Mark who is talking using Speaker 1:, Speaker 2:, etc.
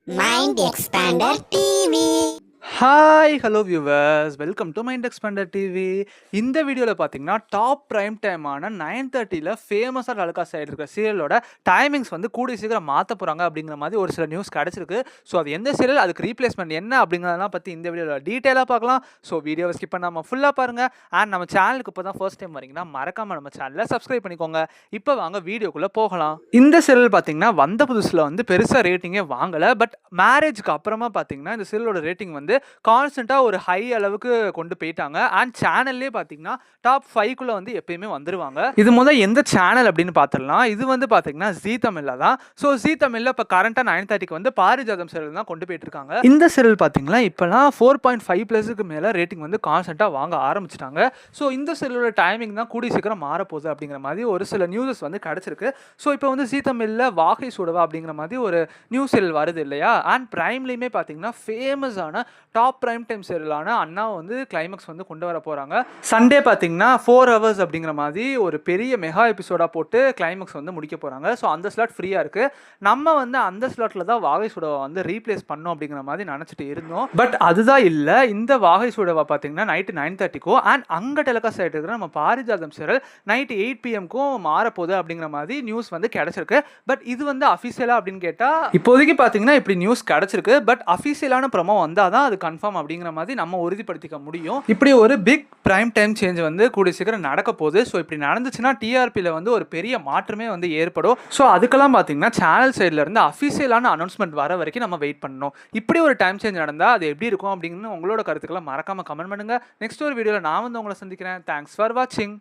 Speaker 1: Mind Expander TV.
Speaker 2: Hi hello viewers, welcome to mind expander TV. இந்த வீடியோவில் பார்த்தீங்கன்னா top prime டைமான 9:30 ஃபேமஸாக telecast ஆகிட்டு இருக்கிற சீரியலோட டைமிங்ஸ் வந்து கூடிய சீக்கிரம் மாற்ற போகிறாங்க அப்படிங்கிற மாதிரி ஒரு சில நியூஸ் கிடச்சிருக்கு. ஸோ அது எந்த சீரியல், அதுக்கு ரீப்ளேஸ்மெண்ட் என்ன அப்படிங்கிறதெல்லாம் பற்றி இந்த வீடியோவில் டீட்டெயிலாக பார்க்கலாம். ஸோ வீடியோவை ஸ்கிப் பண்ணாமல் ஃபுல்லாக பாருங்கள். அண்ட் நம்ம சேனலுக்கு இப்போ தான் ஃபர்ஸ்ட் டைம் வரீங்கன்னா மறக்காமல் நம்ம சேனலை சப்ஸ்கிரைப் பண்ணிக்கோங்க. இப்போ வாங்க வீடியோக்குள்ளே போகலாம். இந்த சீரியல் பார்த்தீங்கன்னா வந்த புதுசில் வந்து பெருசாக ரேட்டிங்கே வாங்கலை. பட் மேரேஜுக்கு அப்புறமா பார்த்தீங்கன்னா இந்த சீரியலோட ரேட்டிங் வந்து கான்ஸ்டன்ட்டாக ஒரு ஹை அளவுக்கு கொண்டு போயிட்டாங்க. அண்ட் சேனல்லே பார்த்தீங்கன்னா டாப் 5 வந்து எப்பயுமே வந்துருவாங்க. இது முதல் எந்த சேனல் அப்படின்னு பார்த்துடலாம். இது வந்து பார்த்தீங்கன்னா ஜீ தமிழில் தான். ஸோ ஜீ தமிழில் இப்போ கரண்ட்டாக 9:30 வந்து பாரிஜாதம் சீரியல் தான் கொண்டு போயிட்டு இருக்காங்க. இந்த சீரியல் பார்த்தீங்கன்னா இப்போலாம் 4.5+ மேலே ரேட்டிங் வந்து கான்ஸ்டன்ட்டாக வாங்க ஆரம்பிச்சிட்டாங்க. ஸோ இந்த சீரியலோட டைமிங் தான் கூடி சீக்கிரம் மாறப்போகுது அப்படிங்கிற மாதிரி ஒரு சில நியூஸஸ் வந்து கிடச்சிருக்கு. ஸோ இப்போ வந்து ஜீ தமிழில் வாகை சுடவா அப்படிங்கிற மாதிரி ஒரு நியூஸ் சீரியல் வருது இல்லையா. அண்ட் பிரைம்லேயுமே பார்த்தீங்கன்னா ஃபேமஸான டாப் பிரைம் டைம் சீரியலான அண்ணா வந்து கிளைமேக்ஸ் வந்து கொண்டு வர போகிறாங்க. சண்டே பார்த்தீங்கன்னா 4 hours அப்படிங்கிற மாதிரி ஒரு பெரிய மெகா எபிசோடாக போட்டு கிளைமேக்ஸ் வந்து முடிக்க போகிறாங்க. ஸோ அந்த ஸ்லாட் ஃப்ரீயாக இருக்குது. நம்ம வந்து அந்த ஸ்லாட்டில் தான் வாகை சுடவா வந்து ரீப்ளேஸ் பண்ணோம் அப்படிங்கிற மாதிரி நினச்சிட்டு இருந்தோம். பட் அதுதான் இல்லை. இந்த வாகை சுடவா பார்த்தீங்கன்னா நைட்டு 9:30 அண்ட் அங்கே டெலிகாஸ்ட் ஆகிட்டு இருக்கிற நம்ம பாரிஜாதம் சீரியல் நைட்டு 8 PM மாறப்போகுது அப்படிங்கிற மாதிரி நியூஸ் வந்து கிடச்சிருக்கு. பட் இது வந்து அஃபிஷியலாக அப்படின்னு கேட்டால் இப்போதைக்கு பார்த்தீங்கன்னா இப்படி நியூஸ் கிடச்சிருக்கு. பட் அஃபிஷியலான ப்ரொமோ வந்தால் தான் அது கன்ஃபார்ம் அப்படிங்கிற மாதிரி நம்ம உறுதிப்படுத்திக்க முடியும். இப்படி ஒரு பிக் பிரைம் டைம் சேஞ்ச் வந்து கூடிய சீக்கிரம் நடக்க போகுது. ஸோ இப்படி நடந்துச்சுன்னா டிஆர்பியில் வந்து ஒரு பெரிய மாற்றமே வந்து ஏற்படும். ஸோ அதுக்கெல்லாம் பார்த்தீங்கன்னா சேனல் சைடில் இருந்து அஃபிஷியலான அனௌன்ஸ்மெண்ட் வர வரைக்கும் நம்ம வெயிட் பண்ணணும். இப்படி ஒரு டைம் சேஞ்ச் நடந்தால் அது எப்படி இருக்கும் அப்படின்னு உங்களோட கருத்துக்களை மறக்காம கமெண்ட் பண்ணுங்க. நெக்ஸ்ட் ஒரு வீடியோவில் நான் வந்து உங்களை சந்திக்கிறேன். தேங்க்ஸ் ஃபார் வாட்சிங்.